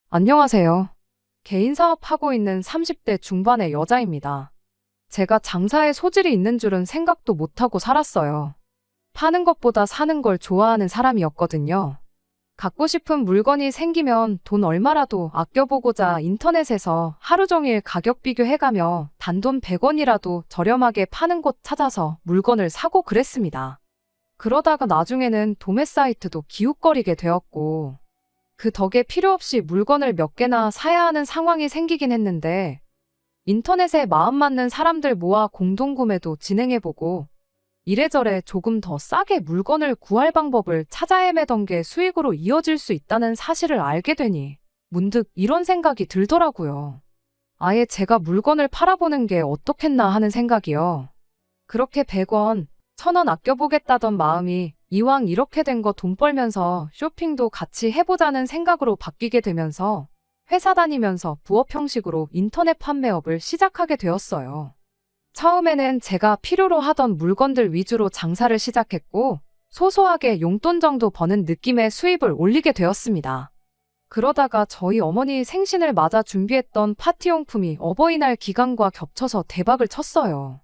안녕하세요. 개인 사업하고 있는 30대 중반의 여자입니다. 제가 장사에 소질이 있는 줄은 생각도 못하고 살았어요. 파는 것보다 사는 걸 좋아하는 사람이었거든요. 갖고 싶은 물건이 생기면 돈 얼마라도 아껴보고자 인터넷에서 하루 종일 가격 비교해가며 단돈 100원이라도 저렴하게 파는 곳 찾아서 물건을 사고 그랬습니다. 그러다가 나중에는 도매 사이트도 기웃거리게 되었고, 그 덕에 필요 없이 물건을 몇 개나 사야 하는 상황이 생기긴 했는데, 인터넷에 마음 맞는 사람들 모아 공동구매도 진행해보고, 이래저래 조금 더 싸게 물건을 구할 방법을 찾아 헤매던 게 수익으로 이어질 수 있다는 사실을 알게 되니, 문득 이런 생각이 들더라고요. 아예 제가 물건을 팔아보는 게 어떻겠나 하는 생각이요. 그렇게 100원, 1000원 아껴보겠다던 마음이 이왕 이렇게 된 거 돈 벌면서 쇼핑도 같이 해보자는 생각으로 바뀌게 되면서 회사 다니면서 부업 형식으로 인터넷 판매업을 시작하게 되었어요. 처음에는 제가 필요로 하던 물건들 위주로 장사를 시작했고 소소하게 용돈 정도 버는 느낌의 수입을 올리게 되었습니다. 그러다가 저희 어머니 생신을 맞아 준비했던 파티용품이 어버이날 기간과 겹쳐서 대박을 쳤어요.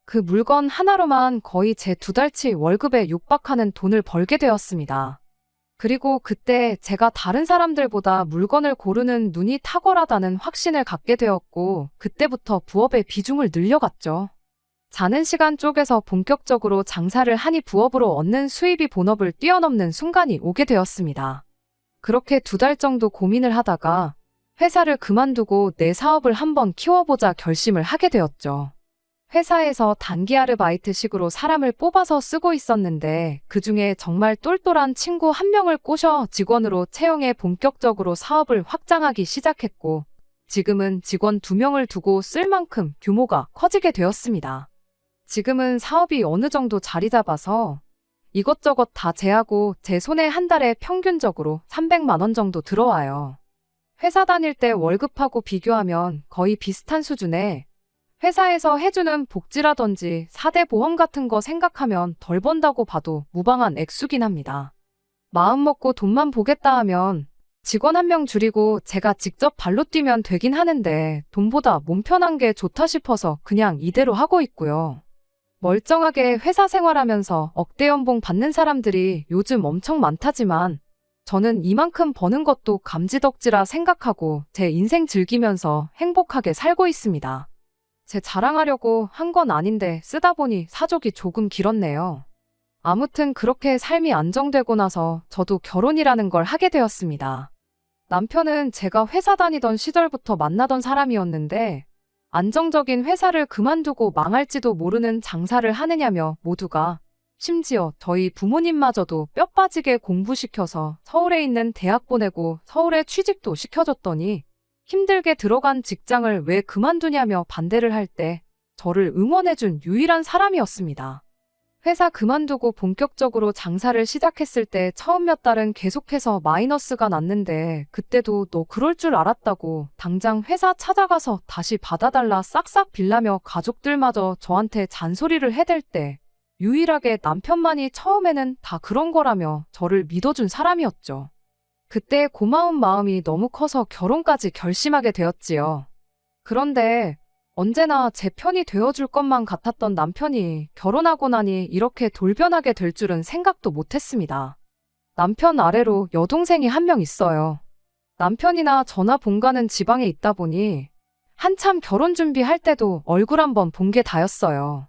그 물건 하나로만 거의 제 2달치 월급에 육박하는 돈을 벌게 되었습니다. 그리고 그때 제가 다른 사람들보다 물건을 고르는 눈이 탁월하다는 확신을 갖게 되었고, 그때부터 부업의 비중을 늘려갔죠. 자는 시간 쪼개서 본격적으로 장사를 하니 부업으로 얻는 수입이 본업을 뛰어넘는 순간이 오게 되었습니다. 그렇게 2달 정도 고민을 하다가 회사를 그만두고 내 사업을 한번 키워보자 결심을 하게 되었죠. 회사에서 단기 아르바이트식으로 사람을 뽑아서 쓰고 있었는데 그중에 정말 똘똘한 친구 한 명을 꼬셔 직원으로 채용해 본격적으로 사업을 확장하기 시작했고, 지금은 직원 2명을 두고 쓸 만큼 규모가 커지게 되었습니다. 지금은 사업이 어느 정도 자리 잡아서 이것저것 다 제하고 제 손에 한 달에 평균적으로 300만 원 정도 들어와요. 회사 다닐 때 월급하고 비교하면 거의 비슷한 수준에 회사에서 해주는 복지라든지 4대 보험 같은 거 생각하면 덜 번다고 봐도 무방한 액수긴 합니다. 마음 먹고 돈만 보겠다 하면 직원 1명 줄이고 제가 직접 발로 뛰면 되긴 하는데 돈보다 몸 편한 게 좋다 싶어서 그냥 이대로 하고 있고요. 멀쩡하게 회사 생활하면서 억대 연봉 받는 사람들이 요즘 엄청 많다지만 저는 이만큼 버는 것도 감지덕지라 생각하고 제 인생 즐기면서 행복하게 살고 있습니다. 제 자랑하려고 한 건 아닌데 쓰다 보니 사족이 조금 길었네요. 아무튼 그렇게 삶이 안정되고 나서 저도 결혼이라는 걸 하게 되었습니다. 남편은 제가 회사 다니던 시절부터 만나던 사람이었는데 안정적인 회사를 그만두고 망할지도 모르는 장사를 하느냐며 모두가, 심지어 저희 부모님마저도 뼈 빠지게 공부시켜서 서울에 있는 대학 보내고 서울에 취직도 시켜줬더니 힘들게 들어간 직장을 왜 그만두냐며 반대를 할 때 저를 응원해준 유일한 사람이었습니다. 회사 그만두고 본격적으로 장사를 시작했을 때 처음 몇 달은 계속해서 마이너스가 났는데 그때도 너 그럴 줄 알았다고 당장 회사 찾아가서 다시 받아달라 싹싹 빌라며 가족들마저 저한테 잔소리를 해댈 때 유일하게 남편만이 처음에는 다 그런 거라며 저를 믿어준 사람이었죠. 그때 고마운 마음이 너무 커서 결혼까지 결심하게 되었지요. 그런데 언제나 제 편이 되어줄 것만 같았던 남편이 결혼하고 나니 이렇게 돌변하게 될 줄은 생각도 못했습니다. 남편 아래로 여동생이 1명 있어요. 남편이나 저나 본가는 지방에 있다 보니 한참 결혼 준비할 때도 얼굴 한번 본 게 다였어요.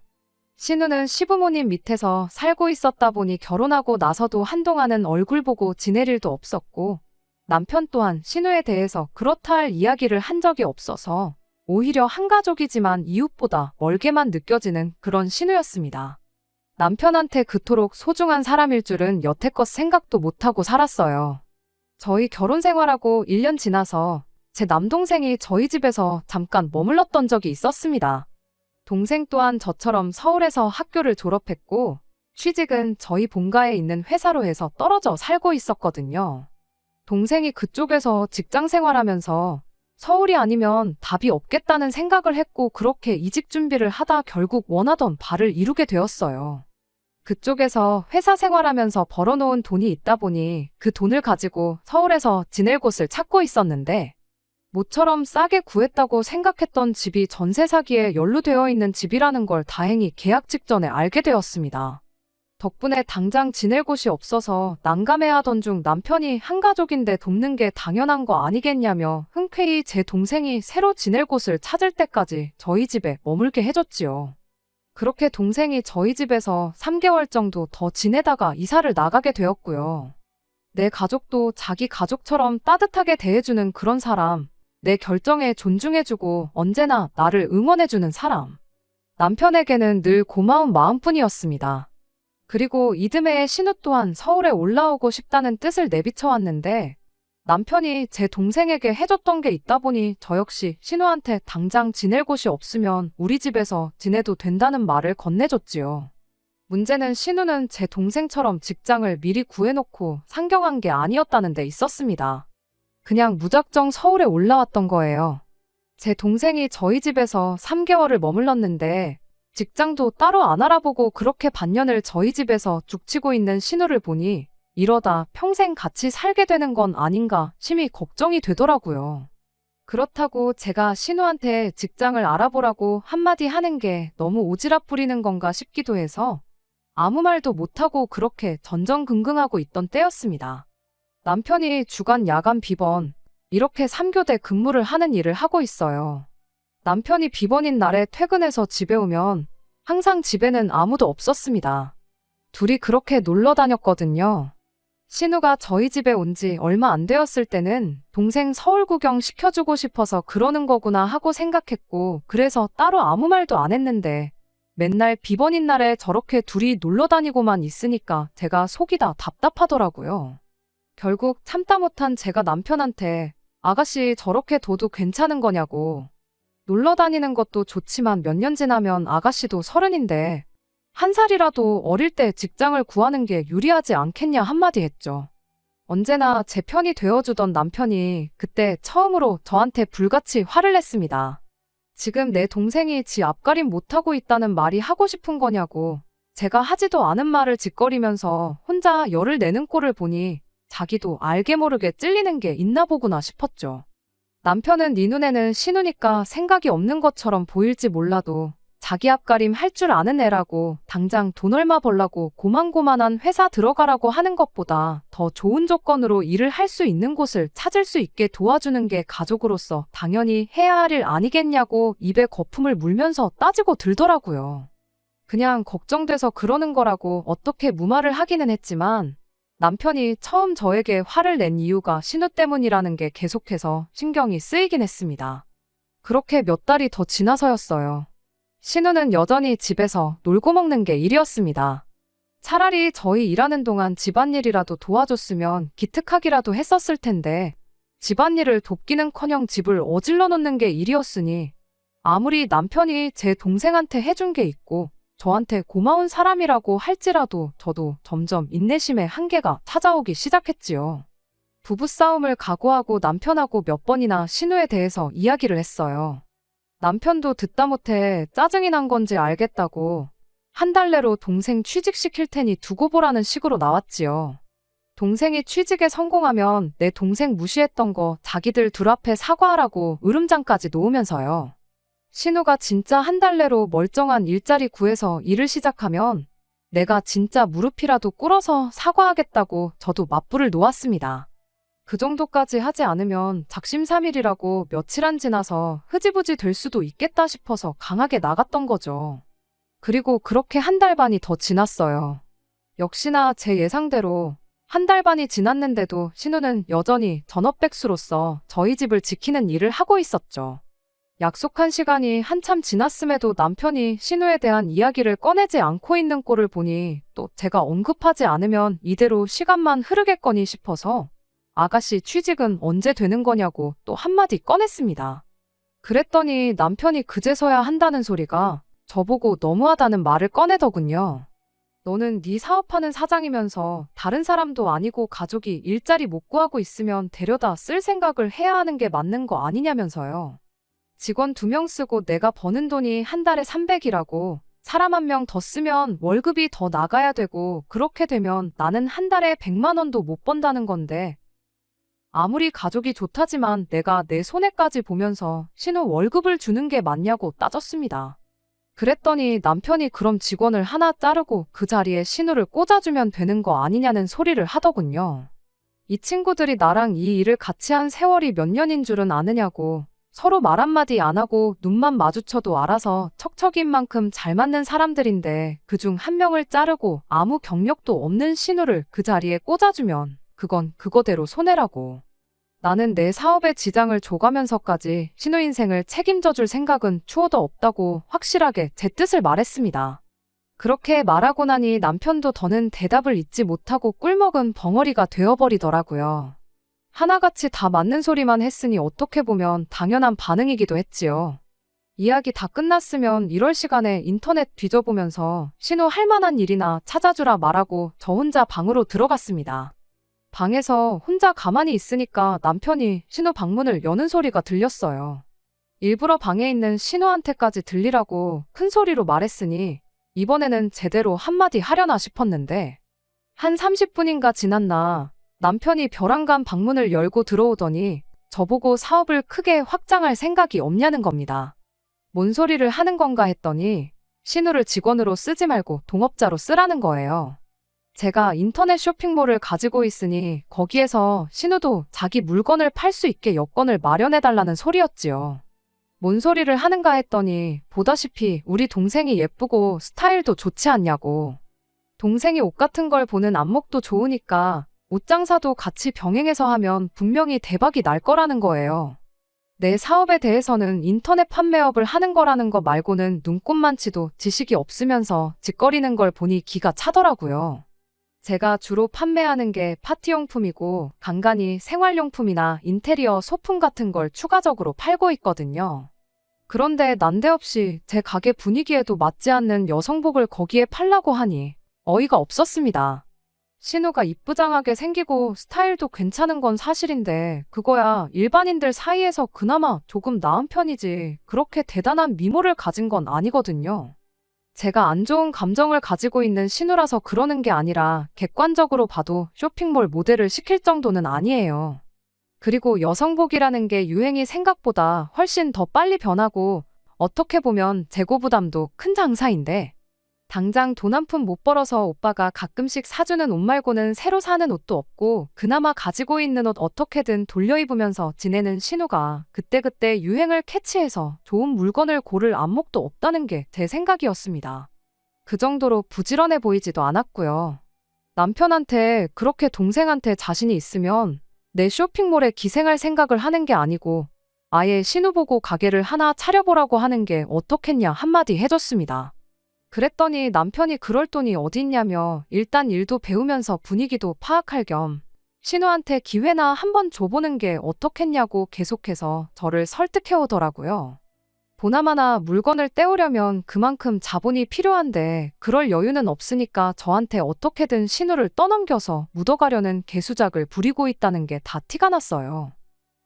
신우는 시부모님 밑에서 살고 있었다 보니 결혼하고 나서도 한동안은 얼굴 보고 지낼 일도 없었고, 남편 또한 신우에 대해서 그렇다 할 이야기를 한 적이 없어서 오히려 한가족이지만 이웃보다 멀게만 느껴지는 그런 신우였습니다. 남편한테 그토록 소중한 사람일 줄은 여태껏 생각도 못하고 살았어요. 저희 결혼 생활하고 1년 지나서 제 남동생이 저희 집에서 잠깐 머물렀던 적이 있었습니다. 동생 또한 저처럼 서울에서 학교를 졸업했고 취직은 저희 본가에 있는 회사로 해서 떨어져 살고 있었거든요. 동생이 그쪽에서 직장 생활하면서 서울이 아니면 답이 없겠다는 생각을 했고 그렇게 이직 준비를 하다 결국 원하던 바를 이루게 되었어요. 그쪽에서 회사 생활하면서 벌어놓은 돈이 있다 보니 그 돈을 가지고 서울에서 지낼 곳을 찾고 있었는데 모처럼 싸게 구했다고 생각했던 집이 전세 사기에 연루되어 있는 집이라는 걸 다행히 계약 직전에 알게 되었습니다. 덕분에 당장 지낼 곳이 없어서 난감해하던 중 남편이 한 가족인데 돕는 게 당연한 거 아니겠냐며 흔쾌히 제 동생이 새로 지낼 곳을 찾을 때까지 저희 집에 머물게 해줬지요. 그렇게 동생이 저희 집에서 3개월 정도 더 지내다가 이사를 나가게 되었고요. 내 가족도 자기 가족처럼 따뜻하게 대해주는 그런 사람, 내 결정에 존중해주고 언제나 나를 응원해주는 사람. 남편에게는 늘 고마운 마음뿐이었습니다. 그리고 이듬해에 신우 또한 서울에 올라오고 싶다는 뜻을 내비쳐왔는데 남편이 제 동생에게 해줬던 게 있다 보니 저 역시 신우한테 당장 지낼 곳이 없으면 우리 집에서 지내도 된다는 말을 건네줬지요. 문제는 신우는 제 동생처럼 직장을 미리 구해놓고 상경한 게 아니었다는 데 있었습니다. 그냥 무작정 서울에 올라왔던 거예요. 제 동생이 저희 집에서 3개월을 머물렀는데 직장도 따로 안 알아보고 그렇게 반년을 저희 집에서 죽치고 있는 신우를 보니 이러다 평생 같이 살게 되는 건 아닌가 심히 걱정이 되더라고요. 그렇다고 제가 신우한테 직장을 알아보라고 한마디 하는 게 너무 오지랖 부리는 건가 싶기도 해서 아무 말도 못하고 그렇게 전전긍긍하고 있던 때였습니다. 남편이 주간 야간 비번, 이렇게 3교대 근무를 하는 일을 하고 있어요. 남편이 비번인 날에 퇴근해서 집에 오면 항상 집에는 아무도 없었습니다. 둘이 그렇게 놀러 다녔거든요. 신우가 저희 집에 온 지 얼마 안 되었을 때는 동생 서울 구경 시켜주고 싶어서 그러는 거구나 하고 생각했고 그래서 따로 아무 말도 안 했는데 맨날 비번인 날에 저렇게 둘이 놀러 다니고만 있으니까 제가 속이 다 답답하더라고요. 결국 참다 못한 제가 남편한테 아가씨 저렇게 둬도 괜찮은 거냐고. 놀러 다니는 것도 좋지만 몇 년 지나면 아가씨도 30인데 1살이라도 어릴 때 직장을 구하는 게 유리하지 않겠냐 한마디 했죠. 언제나 제 편이 되어주던 남편이 그때 처음으로 저한테 불같이 화를 냈습니다. 지금 내 동생이 지 앞가림 못하고 있다는 말이 하고 싶은 거냐고. 제가 하지도 않은 말을 짓거리면서 혼자 열을 내는 꼴을 보니 자기도 알게 모르게 찔리는 게 있나 보구나 싶었죠. 남편은 네 눈에는 신우니까 생각이 없는 것처럼 보일지 몰라도 자기 앞가림 할 줄 아는 애라고 당장 돈 얼마 벌라고 고만고만한 회사 들어가라고 하는 것보다 더 좋은 조건으로 일을 할 수 있는 곳을 찾을 수 있게 도와주는 게 가족으로서 당연히 해야 할 일 아니겠냐고 입에 거품을 물면서 따지고 들더라고요. 그냥 걱정돼서 그러는 거라고 어떻게 무말을 하기는 했지만 남편이 처음 저에게 화를 낸 이유가 신우 때문이라는 게 계속해서 신경이 쓰이긴 했습니다. 그렇게 몇 달이 더 지나서였어요. 신우는 여전히 집에서 놀고 먹는 게 일이었습니다. 차라리 저희 일하는 동안 집안일이라도 도와줬으면 기특하기라도 했었을 텐데 집안일을 돕기는커녕 집을 어질러 놓는 게 일이었으니 아무리 남편이 제 동생한테 해준 게 있고 저한테 고마운 사람이라고 할지라도 저도 점점 인내심의 한계가 찾아오기 시작했지요. 부부싸움을 각오하고 남편하고 몇 번이나 신우에 대해서 이야기를 했어요. 남편도 듣다 못해 짜증이 난 건지 알겠다고 한 달 내로 동생 취직시킬 테니 두고 보라는 식으로 나왔지요. 동생이 취직에 성공하면 내 동생 무시했던 거 자기들 둘 앞에 사과하라고 으름장까지 놓으면서요. 신우가 진짜 한 달 내로 멀쩡한 일자리 구해서 일을 시작하면 내가 진짜 무릎이라도 꿇어서 사과하겠다고 저도 맞불을 놓았습니다. 그 정도까지 하지 않으면 작심삼일이라고 며칠 안 지나서 흐지부지 될 수도 있겠다 싶어서 강하게 나갔던 거죠. 그리고 그렇게 한 달 반이 더 지났어요. 역시나 제 예상대로 한 달 반이 지났는데도 신우는 여전히 전업백수로서 저희 집을 지키는 일을 하고 있었죠. 약속한 시간이 한참 지났음에도 남편이 신우에 대한 이야기를 꺼내지 않고 있는 꼴을 보니 또 제가 언급하지 않으면 이대로 시간만 흐르겠거니 싶어서 아가씨 취직은 언제 되는 거냐고 또 한마디 꺼냈습니다. 그랬더니 남편이 그제서야 한다는 소리가 저보고 너무하다는 말을 꺼내더군요. 너는 네 사업하는 사장이면서 다른 사람도 아니고 가족이 일자리 못 구하고 있으면 데려다 쓸 생각을 해야 하는 게 맞는 거 아니냐면서요. 직원 2명 쓰고 내가 버는 돈이 한 달에 300이라고 사람 한 명 더 쓰면 월급이 더 나가야 되고 그렇게 되면 나는 한 달에 100만 원도 못 번다는 건데 아무리 가족이 좋다지만 내가 내 손해까지 보면서 신우 월급을 주는 게 맞냐고 따졌습니다. 그랬더니 남편이 그럼 직원을 하나 자르고 그 자리에 신우를 꽂아주면 되는 거 아니냐는 소리를 하더군요. 이 친구들이 나랑 이 일을 같이 한 세월이 몇 년인 줄은 아느냐고 서로 말 한마디 안 하고 눈만 마주쳐도 알아서 척척인 만큼 잘 맞는 사람들인데 그중 한 명을 자르고 아무 경력도 없는 신우를 그 자리에 꽂아주면 그건 그거대로 손해라고. 나는 내 사업에 지장을 줘가면서까지 신우 인생을 책임져 줄 생각은 추호도 없다고 확실하게 제 뜻을 말했습니다. 그렇게 말하고 나니 남편도 더는 대답을 잇지 못하고 꿀먹은 벙어리가 되어버리더라고요. 하나같이 다 맞는 소리만 했으니 어떻게 보면 당연한 반응이기도 했지요. 이야기 다 끝났으면 이럴 시간에 인터넷 뒤져보면서 신우 할 만한 일이나 찾아주라 말하고 저 혼자 방으로 들어갔습니다. 방에서 혼자 가만히 있으니까 남편이 신우 방문을 여는 소리가 들렸어요. 일부러 방에 있는 신우한테까지 들리라고 큰 소리로 말했으니 이번에는 제대로 한마디 하려나 싶었는데 한 30분인가 지났나 남편이 벼랑간 방문을 열고 들어오더니 저보고 사업을 크게 확장할 생각이 없냐는 겁니다. 뭔 소리를 하는 건가 했더니 신우를 직원으로 쓰지 말고 동업자로 쓰라는 거예요. 제가 인터넷 쇼핑몰을 가지고 있으니 거기에서 신우도 자기 물건을 팔 수 있게 여건을 마련해달라는 소리였지요. 뭔 소리를 하는가 했더니 보다시피 우리 동생이 예쁘고 스타일도 좋지 않냐고. 동생이 옷 같은 걸 보는 안목도 좋으니까 옷 장사도 같이 병행해서 하면 분명히 대박이 날 거라는 거예요. 내 사업에 대해서는 인터넷 판매업을 하는 거라는 거 말고는 눈꼽만치도 지식이 없으면서 짓거리는 걸 보니 기가 차더라고요. 제가 주로 판매하는 게 파티용품이고 간간히 생활용품이나 인테리어 소품 같은 걸 추가적으로 팔고 있거든요. 그런데 난데없이 제 가게 분위기에도 맞지 않는 여성복을 거기에 팔라고 하니 어이가 없었습니다. 신우가 이쁘장하게 생기고 스타일도 괜찮은 건 사실인데 그거야 일반인들 사이에서 그나마 조금 나은 편이지 그렇게 대단한 미모를 가진 건 아니거든요. 제가 안 좋은 감정을 가지고 있는 신우라서 그러는 게 아니라 객관적으로 봐도 쇼핑몰 모델을 시킬 정도는 아니에요. 그리고 여성복이라는 게 유행이 생각보다 훨씬 더 빨리 변하고 어떻게 보면 재고 부담도 큰 장사인데 당장 돈 한 푼 못 벌어서 오빠가 가끔씩 사주는 옷 말고는 새로 사는 옷도 없고 그나마 가지고 있는 옷 어떻게든 돌려 입으면서 지내는 신우가 그때그때 유행을 캐치해서 좋은 물건을 고를 안목도 없다는 게 제 생각이었습니다. 그 정도로 부지런해 보이지도 않았고요. 남편한테 그렇게 동생한테 자신이 있으면 내 쇼핑몰에 기생할 생각을 하는 게 아니고 아예 신우 보고 가게를 하나 차려보라고 하는 게 어떻겠냐 한마디 해줬습니다. 그랬더니 남편이 그럴 돈이 어디 있냐며 일단 일도 배우면서 분위기도 파악할 겸 신우한테 기회나 한번 줘보는 게 어떻겠냐고 계속해서 저를 설득해 오더라고요. 보나마나 물건을 떼오려면 그만큼 자본이 필요한데 그럴 여유는 없으니까 저한테 어떻게든 신우를 떠넘겨서 묻어가려는 개수작을 부리고 있다는 게 다 티가 났어요.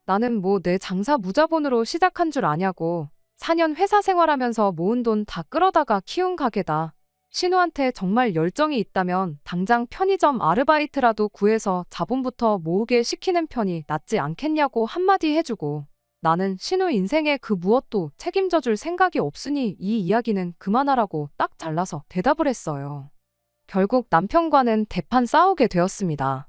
나는 뭐 내 장사 무자본으로 시작한 줄 아냐고 4년 회사 생활하면서 모은 돈 다 끌어다가 키운 가게다. 신우한테 정말 열정이 있다면 당장 편의점 아르바이트라도 구해서 자본부터 모으게 시키는 편이 낫지 않겠냐고 한마디 해주고 나는 신우 인생에 그 무엇도 책임져 줄 생각이 없으니 이 이야기는 그만하라고 딱 잘라서 대답을 했어요. 결국 남편과는 대판 싸우게 되었습니다.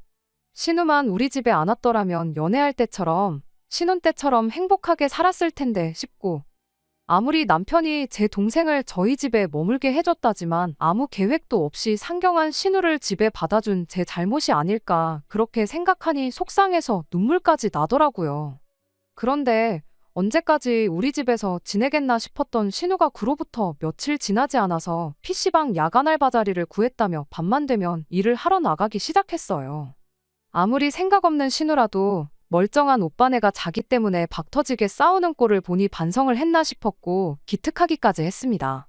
신우만 우리 집에 안 왔더라면 연애할 때처럼 신혼 때처럼 행복하게 살았을 텐데 싶고 아무리 남편이 제 동생을 저희 집에 머물게 해줬다지만 아무 계획도 없이 상경한 신우를 집에 받아준 제 잘못이 아닐까 그렇게 생각하니 속상해서 눈물까지 나더라고요. 그런데 언제까지 우리 집에서 지내겠나 싶었던 신우가 그로부터 며칠 지나지 않아서 PC방 야간 알바 자리를 구했다며 밤만 되면 일을 하러 나가기 시작했어요. 아무리 생각 없는 신우라도 멀쩡한 오빠네가 자기 때문에 박터지게 싸우는 꼴을 보니 반성을 했나 싶었고 기특하기까지 했습니다.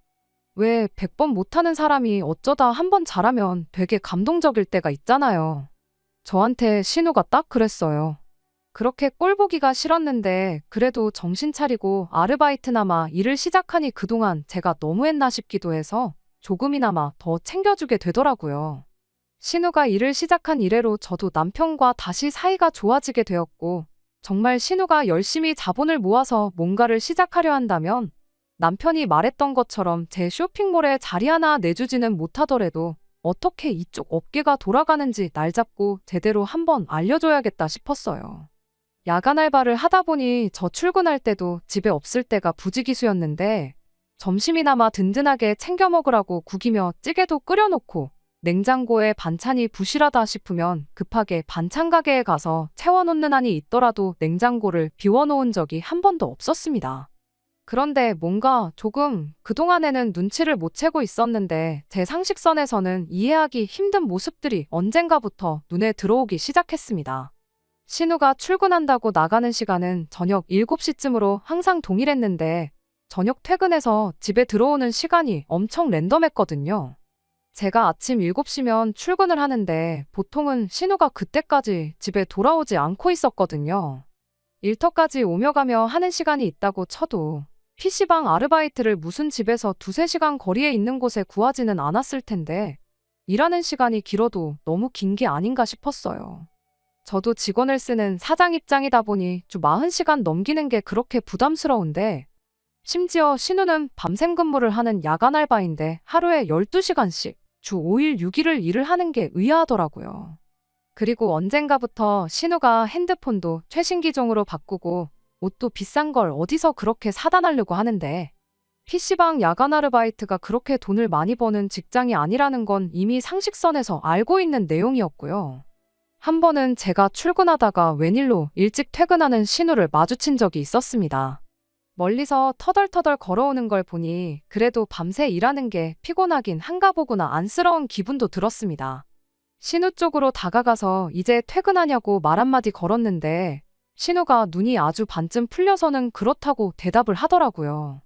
왜 100번 못하는 사람이 어쩌다 한 번 잘하면 되게 감동적일 때가 있잖아요. 저한테 신우가 딱 그랬어요. 그렇게 꼴 보기가 싫었는데 그래도 정신 차리고 아르바이트나마 일을 시작하니 그동안 제가 너무했나 싶기도 해서 조금이나마 더 챙겨주게 되더라고요. 신우가 일을 시작한 이래로 저도 남편과 다시 사이가 좋아지게 되었고, 정말 신우가 열심히 자본을 모아서 뭔가를 시작하려 한다면 남편이 말했던 것처럼 제 쇼핑몰에 자리 하나 내주지는 못하더라도 어떻게 이쪽 업계가 돌아가는지 날 잡고 제대로 한번 알려줘야겠다 싶었어요. 야간 알바를 하다 보니 저 출근할 때도 집에 없을 때가 부지기수였는데 점심이나마 든든하게 챙겨 먹으라고 국이며 찌개도 끓여놓고 냉장고에 반찬이 부실하다 싶으면 급하게 반찬 가게에 가서 채워놓는 한이 있더라도 냉장고를 비워놓은 적이 한 번도 없었습니다. 그런데 뭔가 조금 그동안에는 눈치를 못 채고 있었는데 제 상식선에서는 이해하기 힘든 모습들이 언젠가부터 눈에 들어오기 시작했습니다. 신우가 출근한다고 나가는 시간은 저녁 7시쯤으로 항상 동일했는데 저녁 퇴근해서 집에 들어오는 시간이 엄청 랜덤했거든요. 제가 아침 7시면 출근을 하는데 보통은 신우가 그때까지 집에 돌아오지 않고 있었거든요. 일터까지 오며 가며 하는 시간이 있다고 쳐도 PC방 아르바이트를 무슨 집에서 2~3시간 거리에 있는 곳에 구하지는 않았을 텐데 일하는 시간이 길어도 너무 긴 게 아닌가 싶었어요. 저도 직원을 쓰는 사장 입장이다 보니 주 40시간 넘기는 게 그렇게 부담스러운데 심지어 신우는 밤샘 근무를 하는 야간 알바인데 하루에 12시간씩 주 5일 6일을 일을 하는 게 의아하더라고요. 그리고 언젠가부터 신우가 핸드폰도 최신 기종으로 바꾸고 옷도 비싼 걸 어디서 그렇게 사다 달라고 하는데 PC방 야간 아르바이트가 그렇게 돈을 많이 버는 직장이 아니라는 건 이미 상식선에서 알고 있는 내용이었고요. 한 번은 제가 출근하다가 웬일로 일찍 퇴근하는 신우를 마주친 적이 있었습니다. 멀리서 터덜터덜 걸어오는 걸 보니 그래도 밤새 일하는 게 피곤하긴 한가 보구나 안쓰러운 기분도 들었습니다. 신우 쪽으로 다가가서 이제 퇴근하냐고 말 한마디 걸었는데 신우가 눈이 아주 반쯤 풀려서는 그렇다고 대답을 하더라고요.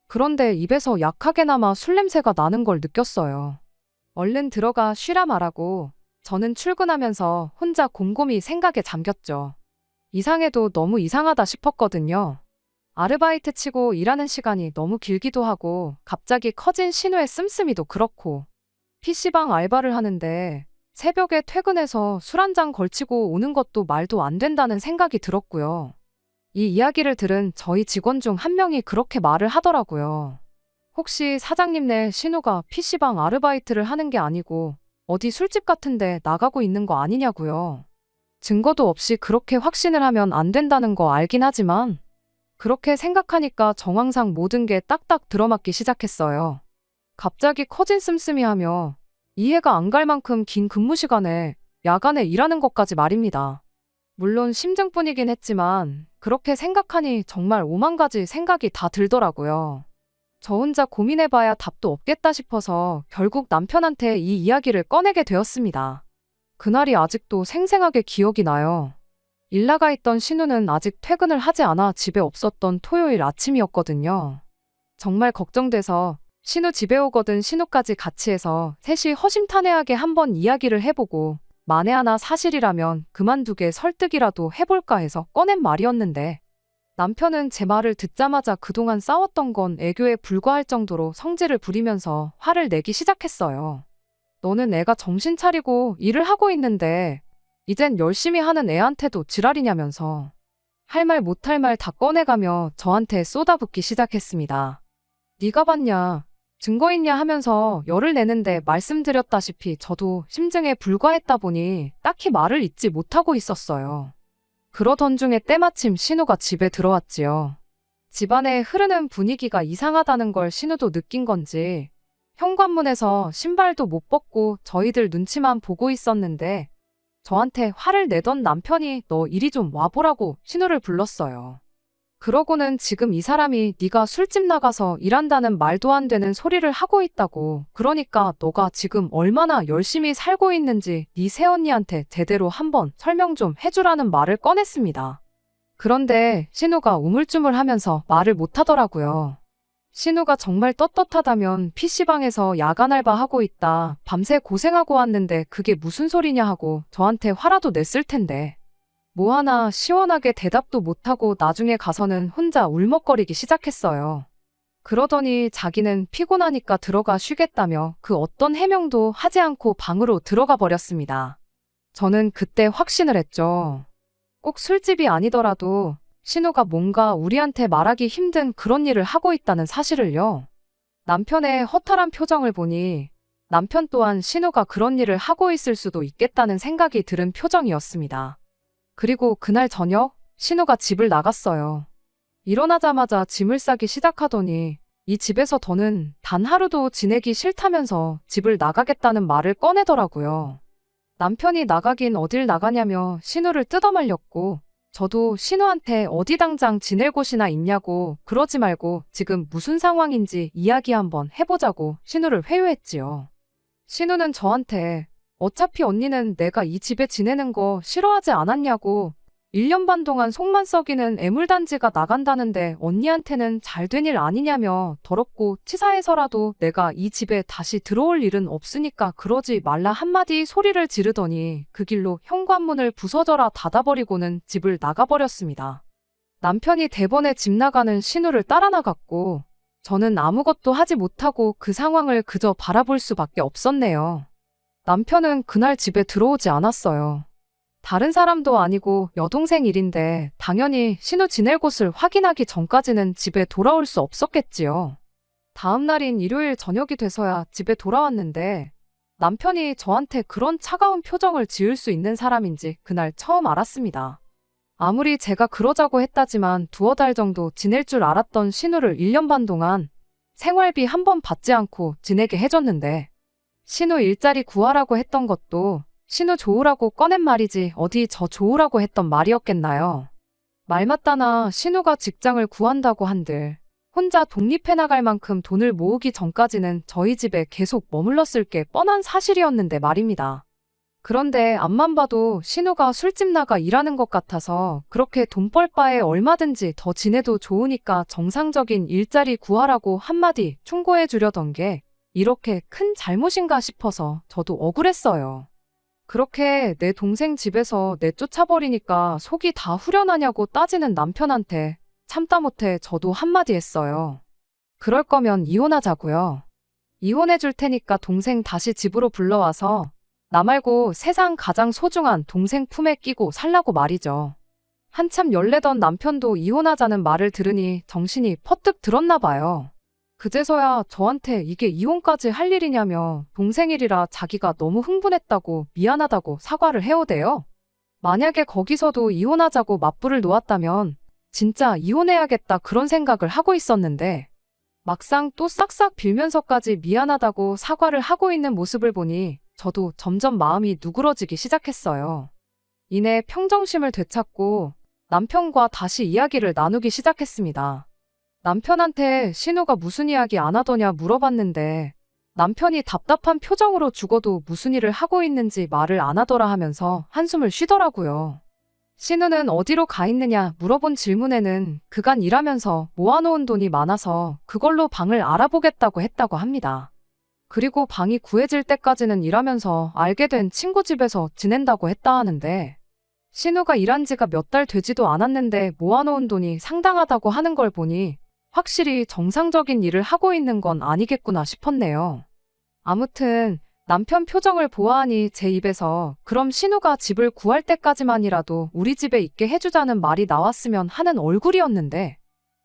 그런데 입에서 약하게나마 술 냄새가 나는 걸 느꼈어요. 얼른 들어가 쉬라 말하고 저는 출근하면서 혼자 곰곰이 생각에 잠겼죠. 이상해도 너무 이상하다 싶었거든요. 아르바이트 치고 일하는 시간이 너무 길기도 하고 갑자기 커진 신우의 씀씀이도 그렇고 PC방 알바를 하는데 새벽에 퇴근해서 술 한 잔 걸치고 오는 것도 말도 안 된다는 생각이 들었고요. 이 이야기를 들은 저희 직원 중 한 명이 그렇게 말을 하더라고요. 혹시 사장님네 신우가 PC방 아르바이트를 하는 게 아니고 어디 술집 같은데 나가고 있는 거 아니냐고요. 증거도 없이 그렇게 확신을 하면 안 된다는 거 알긴 하지만 그렇게 생각하니까 정황상 모든 게 딱딱 들어맞기 시작했어요. 갑자기 커진 씀씀이 하며 이해가 안 갈 만큼 긴 근무 시간에 야간에 일하는 것까지 말입니다. 물론 심증뿐이긴 했지만 그렇게 생각하니 정말 오만 가지 생각이 다 들더라고요. 저 혼자 고민해봐야 답도 없겠다 싶어서 결국 남편한테 이 이야기를 꺼내게 되었습니다. 그날이 아직도 생생하게 기억이 나요. 일 나가 있던 신우는 아직 퇴근을 하지 않아 집에 없었던 토요일 아침이었거든요. 정말 걱정돼서 신우 집에 오거든 신우까지 같이 해서 셋이 허심탄회하게 한번 이야기를 해보고 만에 하나 사실이라면 그만두게 설득이라도 해볼까 해서 꺼낸 말이었는데 남편은 제 말을 듣자마자 그동안 싸웠던 건 애교에 불과할 정도로 성질을 부리면서 화를 내기 시작했어요. 너는 애가 정신 차리고 일을 하고 있는데 이젠 열심히 하는 애한테도 지랄이냐면서 할 말 못할 말 다 꺼내가며 저한테 쏟아붓기 시작했습니다. 네가 봤냐? 증거 있냐 하면서 열을 내는데 말씀드렸다시피 저도 심증에 불과했다 보니 딱히 말을 잇지 못하고 있었어요. 그러던 중에 때마침 신우가 집에 들어왔지요. 집안에 흐르는 분위기가 이상하다는 걸 신우도 느낀 건지 현관문에서 신발도 못 벗고 저희들 눈치만 보고 있었는데 저한테 화를 내던 남편이 너 이리 좀 와보라고 신우를 불렀어요. 그러고는 지금 이 사람이 네가 술집 나가서 일한다는 말도 안 되는 소리를 하고 있다고. 그러니까 너가 지금 얼마나 열심히 살고 있는지 네 새언니한테 제대로 한번 설명 좀 해주라는 말을 꺼냈습니다. 그런데 신우가 우물쭈물하면서 말을 못하더라고요. 신우가 정말 떳떳하다면 PC방에서 야간 알바하고 있다. 밤새 고생하고 왔는데 그게 무슨 소리냐 하고 저한테 화라도 냈을 텐데. 뭐 하나 시원하게 대답도 못하고 나중에 가서는 혼자 울먹거리기 시작했어요. 그러더니 자기는 피곤하니까 들어가 쉬겠다며 그 어떤 해명도 하지 않고 방으로 들어가 버렸습니다. 저는 그때 확신을 했죠. 꼭 술집이 아니더라도 신우가 뭔가 우리한테 말하기 힘든 그런 일을 하고 있다는 사실을요. 남편의 허탈한 표정을 보니 남편 또한 신우가 그런 일을 하고 있을 수도 있겠다는 생각이 들은 표정이었습니다. 그리고 그날 저녁 신우가 집을 나갔어요. 일어나자마자 짐을 싸기 시작하더니 이 집에서 더는 단 하루도 지내기 싫다면서 집을 나가겠다는 말을 꺼내더라고요. 남편이 나가긴 어딜 나가냐며 신우를 뜯어말렸고 저도 신우한테 어디 당장 지낼 곳이나 있냐고 그러지 말고 지금 무슨 상황인지 이야기 한번 해보자고 신우를 회유했지요. 신우는 저한테 어차피 언니는 내가 이 집에 지내는 거 싫어하지 않았냐고 1년 반 동안 속만 썩이는 애물단지가 나간다는데 언니한테는 잘된 일 아니냐며 더럽고 치사해서라도 내가 이 집에 다시 들어올 일은 없으니까 그러지 말라 한마디 소리를 지르더니 그 길로 현관문을 부서져라 닫아버리고는 집을 나가버렸습니다. 남편이 대번에 집 나가는 신우를 따라 나갔고 저는 아무것도 하지 못하고 그 상황을 그저 바라볼 수밖에 없었네요. 남편은 그날 집에 들어오지 않았어요. 다른 사람도 아니고 여동생 일인데 당연히 신우 지낼 곳을 확인하기 전까지는 집에 돌아올 수 없었겠지요. 다음 날인 일요일 저녁이 돼서야 집에 돌아왔는데 남편이 저한테 그런 차가운 표정을 지을 수 있는 사람인지 그날 처음 알았습니다. 아무리 제가 그러자고 했다지만 두어 달 정도 지낼 줄 알았던 신우를 1년 반 동안 생활비 한 번 받지 않고 지내게 해줬는데 신우 일자리 구하라고 했던 것도 신우 좋으라고 꺼낸 말이지 어디 저 좋으라고 했던 말이었겠나요. 말 맞다나 신우가 직장을 구한다고 한들 혼자 독립해 나갈 만큼 돈을 모으기 전까지는 저희 집에 계속 머물렀을 게 뻔한 사실이었는데 말입니다. 그런데 앞만 봐도 신우가 술집 나가 일하는 것 같아서 그렇게 돈 벌 바에 얼마든지 더 지내도 좋으니까 정상적인 일자리 구하라고 한마디 충고해 주려던 게 이렇게 큰 잘못인가 싶어서 저도 억울했어요. 그렇게 내 동생 집에서 내쫓아버리니까 속이 다 후련하냐고 따지는 남편한테 참다 못해 저도 한마디 했어요. 그럴 거면 이혼하자고요. 이혼해 줄 테니까 동생 다시 집으로 불러와서 나 말고 세상 가장 소중한 동생 품에 끼고 살라고 말이죠. 한참 열내던 남편도 이혼하자는 말을 들으니 정신이 퍼뜩 들었나 봐요. 그제서야 저한테 이게 이혼까지 할 일이냐며 동생 일이라 자기가 너무 흥분했다고 미안하다고 사과를 해오대요. 만약에 거기서도 이혼하자고 맞불을 놓았다면 진짜 이혼해야겠다 그런 생각을 하고 있었는데 막상 또 싹싹 빌면서까지 미안하다고 사과를 하고 있는 모습을 보니 저도 점점 마음이 누그러지기 시작했어요. 이내 평정심을 되찾고 남편과 다시 이야기를 나누기 시작했습니다. 남편한테 신우가 무슨 이야기 안 하더냐 물어봤는데 남편이 답답한 표정으로 죽어도 무슨 일을 하고 있는지 말을 안 하더라 하면서 한숨을 쉬더라고요. 신우는 어디로 가 있느냐 물어본 질문에는 그간 일하면서 모아놓은 돈이 많아서 그걸로 방을 알아보겠다고 했다고 합니다. 그리고 방이 구해질 때까지는 일하면서 알게 된 친구 집에서 지낸다고 했다 하는데 신우가 일한 지가 몇 달 되지도 않았는데 모아놓은 돈이 상당하다고 하는 걸 보니 확실히 정상적인 일을 하고 있는 건 아니겠구나 싶었네요. 아무튼 남편 표정을 보아하니 제 입에서 그럼 신우가 집을 구할 때까지만이라도 우리 집에 있게 해주자는 말이 나왔으면 하는 얼굴이었는데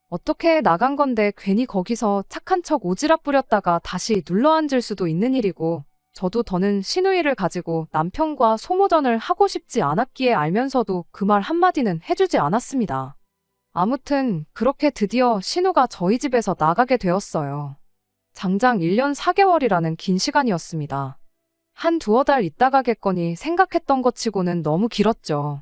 어떻게 나간 건데 괜히 거기서 착한 척 오지랖 부렸다가 다시 눌러앉을 수도 있는 일이고 저도 더는 신우 일을 가지고 남편과 소모전을 하고 싶지 않았기에 알면서도 그 말 한마디는 해주지 않았습니다. 아무튼 그렇게 드디어 신우가 저희 집에서 나가게 되었어요. 장장 1년 4개월이라는 긴 시간이었습니다. 한 두어 달 있다 가겠거니 생각했던 것 치고는 너무 길었죠.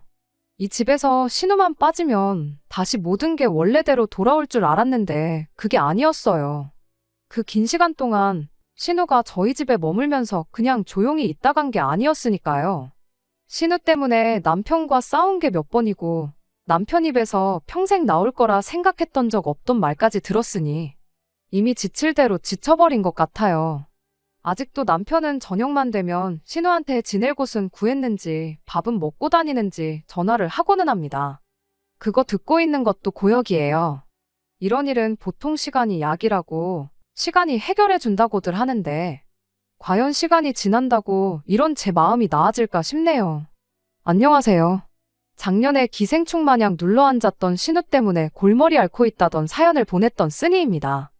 이 집에서 신우만 빠지면 다시 모든 게 원래대로 돌아올 줄 알았는데 그게 아니었어요. 그 긴 시간 동안 신우가 저희 집에 머물면서 그냥 조용히 있다 간 게 아니었으니까요. 신우 때문에 남편과 싸운 게 몇 번이고 남편 입에서 평생 나올 거라 생각했던 적 없던 말까지 들었으니 이미 지칠 대로 지쳐버린 것 같아요. 아직도 남편은 저녁만 되면 신우한테 지낼 곳은 구했는지 밥은 먹고 다니는지 전화를 하고는 합니다. 그거 듣고 있는 것도 고역이에요. 이런 일은 보통 시간이 약이라고 시간이 해결해 준다고들 하는데 과연 시간이 지난다고 이런 제 마음이 나아질까 싶네요. 안녕하세요. 작년에 기생충 마냥 눌러앉았던 신우 때문에 골머리 앓고 있다던 사연을 보냈던 쓰니입니다.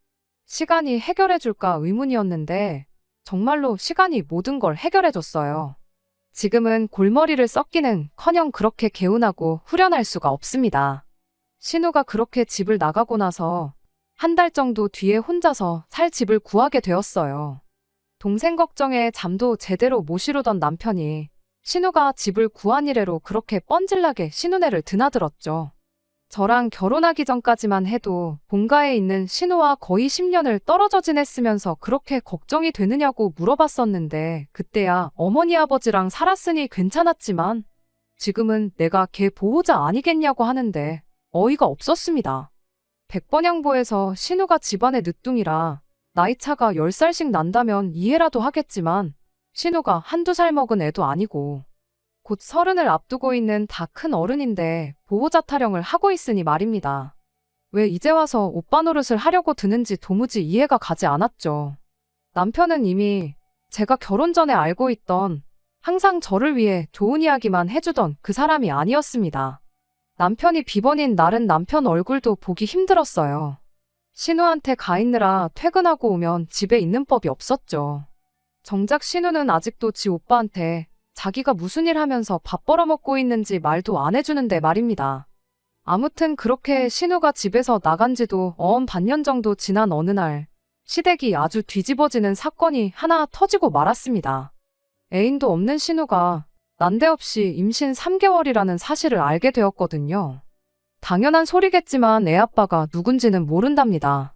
시간이 해결해 줄까 의문이었는데 정말로 시간이 모든 걸 해결해 줬어요. 지금은 골머리를 썩기는 커녕 그렇게 개운하고 후련할 수가 없습니다. 신우가 그렇게 집을 나가고 나서 한 달 정도 뒤에 혼자서 살 집을 구하게 되었어요. 동생 걱정에 잠도 제대로 못 이루던 남편이 신우가 집을 구한 이래로 그렇게 뻔질나게 신우네를 드나들었죠. 저랑 결혼하기 전까지만 해도 본가에 있는 신우와 거의 10년을 떨어져 지냈으면서 그렇게 걱정이 되느냐고 물어봤었는데 그때야 어머니 아버지랑 살았으니 괜찮았지만 지금은 내가 걔 보호자 아니겠냐고 하는데 어이가 없었습니다. 백번양보에서 신우가 집안의 늦둥이라 나이차가 10살씩 난다면 이해라도 하겠지만 신우가 한두 살 먹은 애도 아니고 곧 30을 앞두고 있는 다 큰 어른인데 보호자 타령을 하고 있으니 말입니다. 왜 이제 와서 오빠 노릇을 하려고 드는지 도무지 이해가 가지 않았죠. 남편은 이미 제가 결혼 전에 알고 있던 항상 저를 위해 좋은 이야기만 해주던 그 사람이 아니었습니다. 남편이 비번인 날은 남편 얼굴도 보기 힘들었어요. 신우한테 가 있느라 퇴근하고 오면 집에 있는 법이 없었죠. 정작 신우는 아직도 지 오빠한테 자기가 무슨 일 하면서 밥 벌어먹고 있는지 말도 안 해주는데 말입니다. 아무튼 그렇게 신우가 집에서 나간 지도 반년 정도 지난 어느 날 시댁이 아주 뒤집어지는 사건이 하나 터지고 말았습니다. 애인도 없는 신우가 난데없이 임신 3개월이라는 사실을 알게 되었거든요. 당연한 소리겠지만 애 아빠가 누군지는 모른답니다.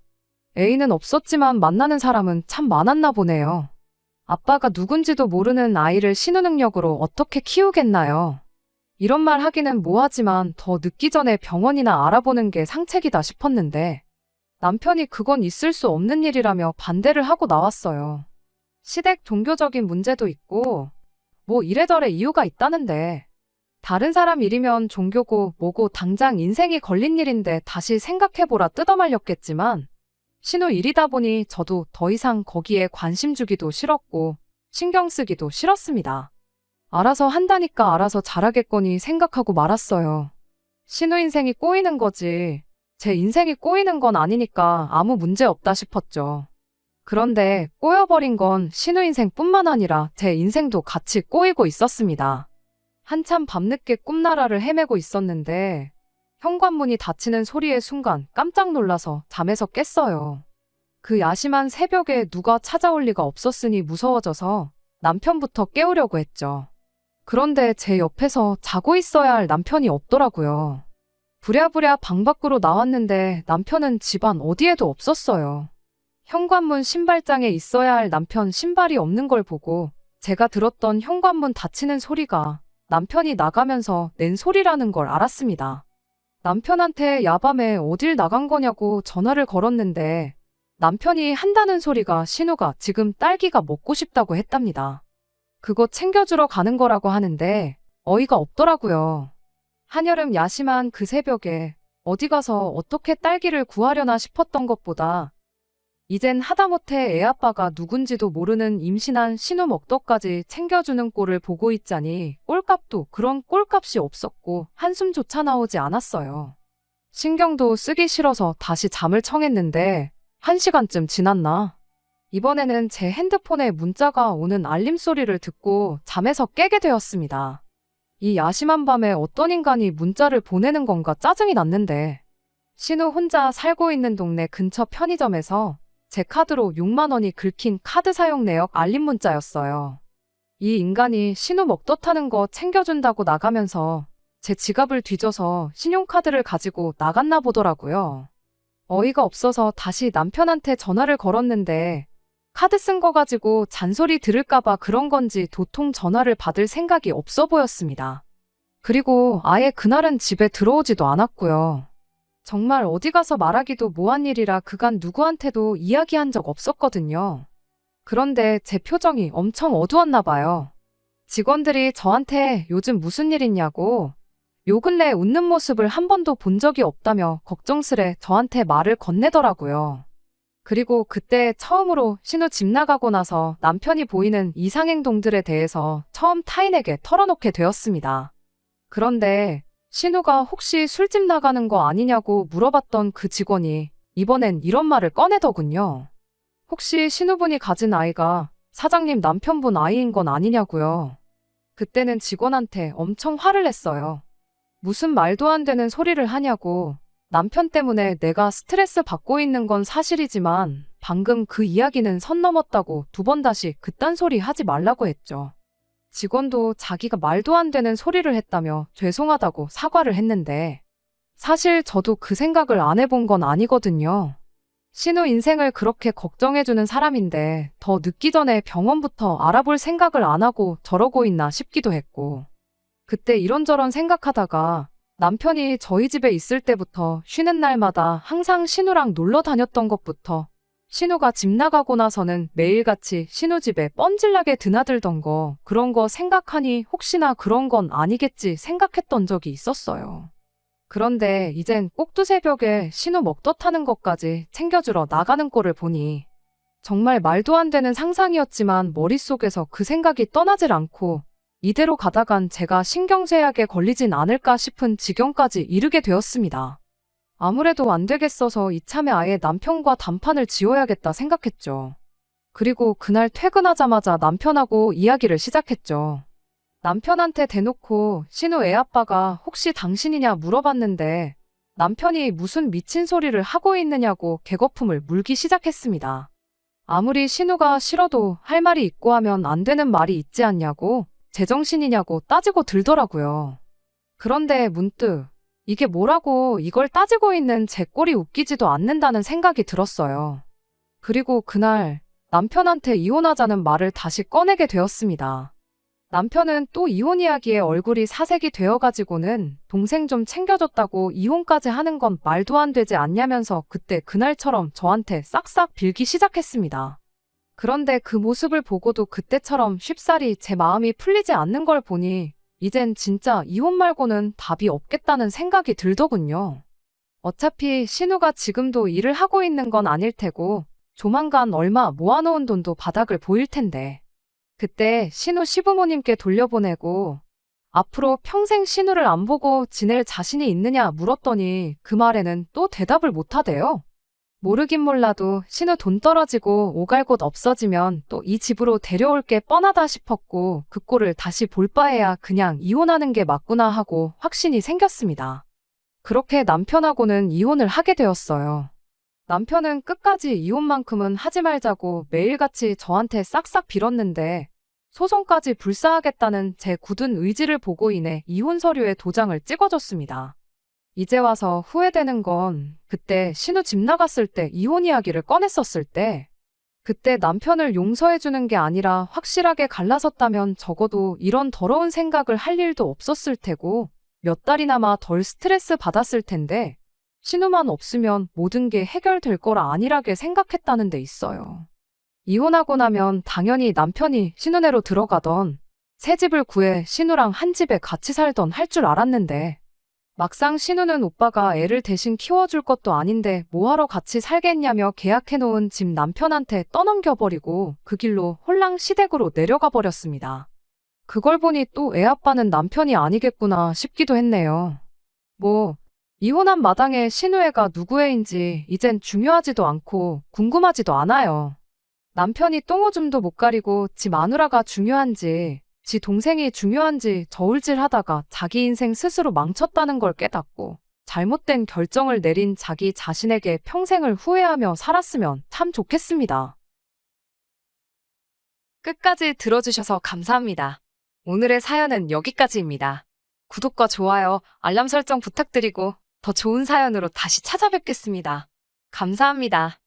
애인은 없었지만 만나는 사람은 참 많았나 보네요. 아빠가 누군지도 모르는 아이를 신우 능력으로 어떻게 키우겠나요? 이런 말 하기는 뭐하지만 더 늦기 전에 병원이나 알아보는 게 상책이다 싶었는데 남편이 그건 있을 수 없는 일이라며 반대를 하고 나왔어요. 시댁 종교적인 문제도 있고 뭐 이래저래 이유가 있다는데 다른 사람 일이면 종교고 뭐고 당장 인생이 걸린 일인데 다시 생각해보라 뜯어말렸겠지만 신우 일이다 보니 저도 더 이상 거기에 관심 주기도 싫었고 신경 쓰기도 싫었습니다. 알아서 한다니까 알아서 잘하겠거니 생각하고 말았어요. 신우 인생이 꼬이는 거지 제 인생이 꼬이는 건 아니니까 아무 문제 없다 싶었죠. 그런데 꼬여버린 건 신우 인생뿐만 아니라 제 인생도 같이 꼬이고 있었습니다. 한참 밤늦게 꿈나라를 헤매고 있었는데 현관문이 닫히는 소리의 순간 깜짝 놀라서 잠에서 깼어요. 그 야심한 새벽에 누가 찾아올 리가 없었으니 무서워져서 남편부터 깨우려고 했죠. 그런데 제 옆에서 자고 있어야 할 남편이 없더라고요. 부랴부랴 방 밖으로 나왔는데 남편은 집안 어디에도 없었어요. 현관문 신발장에 있어야 할 남편 신발이 없는 걸 보고 제가 들었던 현관문 닫히는 소리가 남편이 나가면서 낸 소리라는 걸 알았습니다. 남편한테 야밤에 어딜 나간 거냐고 전화를 걸었는데 남편이 한다는 소리가 신우가 지금 딸기가 먹고 싶다고 했답니다. 그거 챙겨주러 가는 거라고 하는데 어이가 없더라고요. 한여름 야심한 그 새벽에 어디 가서 어떻게 딸기를 구하려나 싶었던 것보다 이젠 하다못해 애아빠가 누군지도 모르는 임신한 신우 먹떡까지 챙겨주는 꼴을 보고 있자니 꼴값도 그런 꼴값이 없었고 한숨조차 나오지 않았어요. 신경도 쓰기 싫어서 다시 잠을 청했는데 1시간쯤 지났나? 이번에는 제 핸드폰에 문자가 오는 알림 소리를 듣고 잠에서 깨게 되었습니다. 이 야심한 밤에 어떤 인간이 문자를 보내는 건가 짜증이 났는데 신우 혼자 살고 있는 동네 근처 편의점에서 제 카드로 6만 원이 긁힌 카드 사용 내역 알림 문자였어요. 이 인간이 신우 먹떡하는 거 챙겨준다고 나가면서 제 지갑을 뒤져서 신용카드를 가지고 나갔나 보더라고요. 어이가 없어서 다시 남편한테 전화를 걸었는데 카드 쓴 거 가지고 잔소리 들을까봐 그런 건지 도통 전화를 받을 생각이 없어 보였습니다. 그리고 아예 그날은 집에 들어오지도 않았고요. 정말 어디 가서 말하기도 뭐한 일이라 그간 누구한테도 이야기한 적 없었거든요. 그런데 제 표정이 엄청 어두웠나 봐요. 직원들이 저한테 요즘 무슨 일 있냐고 요 근래 웃는 모습을 한 번도 본 적이 없다며 걱정스레 저한테 말을 건네더라고요. 그리고 그때 처음으로 신우 집 나가고 나서 남편이 보이는 이상행동들에 대해서 처음 타인에게 털어놓게 되었습니다. 그런데 신우가 혹시 술집 나가는 거 아니냐고 물어봤던 그 직원이 이번엔 이런 말을 꺼내더군요. 혹시 신우분이 가진 아이가 사장님 남편분 아이인 건 아니냐고요. 그때는 직원한테 엄청 화를 냈어요. 무슨 말도 안 되는 소리를 하냐고. 남편 때문에 내가 스트레스 받고 있는 건 사실이지만 방금 그 이야기는 선 넘었다고 두 번 다시 그딴 소리 하지 말라고 했죠. 직원도 자기가 말도 안 되는 소리를 했다며 죄송하다고 사과를 했는데 사실 저도 그 생각을 안 해본 건 아니거든요. 신우 인생을 그렇게 걱정해주는 사람인데 더 늦기 전에 병원부터 알아볼 생각을 안 하고 저러고 있나 싶기도 했고 그때 이런저런 생각하다가 남편이 저희 집에 있을 때부터 쉬는 날마다 항상 신우랑 놀러 다녔던 것부터 신우가 집 나가고 나서는 매일같이 신우 집에 뻔질나게 드나들던 거 그런 거 생각하니 혹시나 그런 건 아니겠지 생각했던 적이 있었어요. 그런데 이젠 꼭두새벽에 신우 먹덧하는 것까지 챙겨주러 나가는 꼴을 보니 정말 말도 안 되는 상상이었지만 머릿속에서 그 생각이 떠나질 않고 이대로 가다간 제가 신경쇠약에 걸리진 않을까 싶은 지경까지 이르게 되었습니다. 아무래도 안 되겠어서 이참에 아예 남편과 단판을 지어야겠다 생각했죠. 그리고 그날 퇴근하자마자 남편하고 이야기를 시작했죠. 남편한테 대놓고 신우 애아빠가 혹시 당신이냐 물어봤는데 남편이 무슨 미친 소리를 하고 있느냐고 개거품을 물기 시작했습니다. 아무리 신우가 싫어도 할 말이 있고 하면 안 되는 말이 있지 않냐고 제정신이냐고 따지고 들더라고요. 그런데 문득 이게 뭐라고 이걸 따지고 있는 제 꼴이 웃기지도 않는다는 생각이 들었어요. 그리고 그날 남편한테 이혼하자는 말을 다시 꺼내게 되었습니다. 남편은 또 이혼 이야기에 얼굴이 사색이 되어가지고는 동생 좀 챙겨줬다고 이혼까지 하는 건 말도 안 되지 않냐면서 그때 그날처럼 저한테 싹싹 빌기 시작했습니다. 그런데 그 모습을 보고도 그때처럼 쉽사리 제 마음이 풀리지 않는 걸 보니 이젠 진짜 이혼 말고는 답이 없겠다는 생각이 들더군요. 어차피 신우가 지금도 일을 하고 있는 건 아닐 테고 조만간 얼마 모아놓은 돈도 바닥을 보일 텐데 그때 신우 시부모님께 돌려보내고 앞으로 평생 신우를 안 보고 지낼 자신이 있느냐 물었더니 그 말에는 또 대답을 못하대요. 모르긴 몰라도 신우 돈 떨어지고 오갈 곳 없어지면 또 이 집으로 데려올 게 뻔하다 싶었고 그 꼴을 다시 볼 바에야 그냥 이혼하는 게 맞구나 하고 확신이 생겼습니다. 그렇게 남편하고는 이혼을 하게 되었어요. 남편은 끝까지 이혼만큼은 하지 말자고 매일같이 저한테 싹싹 빌었는데 소송까지 불사하겠다는 제 굳은 의지를 보고 인해 이혼 서류에 도장을 찍어줬습니다. 이제 와서 후회되는 건 그때 신우 집 나갔을 때 이혼 이야기를 꺼냈었을 때 그때 남편을 용서해주는 게 아니라 확실하게 갈라섰다면 적어도 이런 더러운 생각을 할 일도 없었을 테고 몇 달이나마 덜 스트레스 받았을 텐데 신우만 없으면 모든 게 해결될 거라 안일하게 생각했다는 데 있어요. 이혼하고 나면 당연히 남편이 신우네로 들어가던 새 집을 구해 신우랑 한 집에 같이 살던 할 줄 알았는데 막상 신우는 오빠가 애를 대신 키워줄 것도 아닌데 뭐하러 같이 살겠냐며 계약해놓은 집 남편한테 떠넘겨버리고 그 길로 홀랑시댁으로 내려가 버렸습니다. 그걸 보니 또 애아빠는 남편이 아니겠구나 싶기도 했네요. 뭐 이혼한 마당에 신우애가 누구 애인지 이젠 중요하지도 않고 궁금하지도 않아요. 남편이 똥오줌도 못 가리고 지 마누라가 중요한지 지 동생이 중요한지 저울질하다가 자기 인생 스스로 망쳤다는 걸 깨닫고 잘못된 결정을 내린 자기 자신에게 평생을 후회하며 살았으면 참 좋겠습니다. 끝까지 들어주셔서 감사합니다. 오늘의 사연은 여기까지입니다. 구독과 좋아요, 알람 설정 부탁드리고 더 좋은 사연으로 다시 찾아뵙겠습니다. 감사합니다.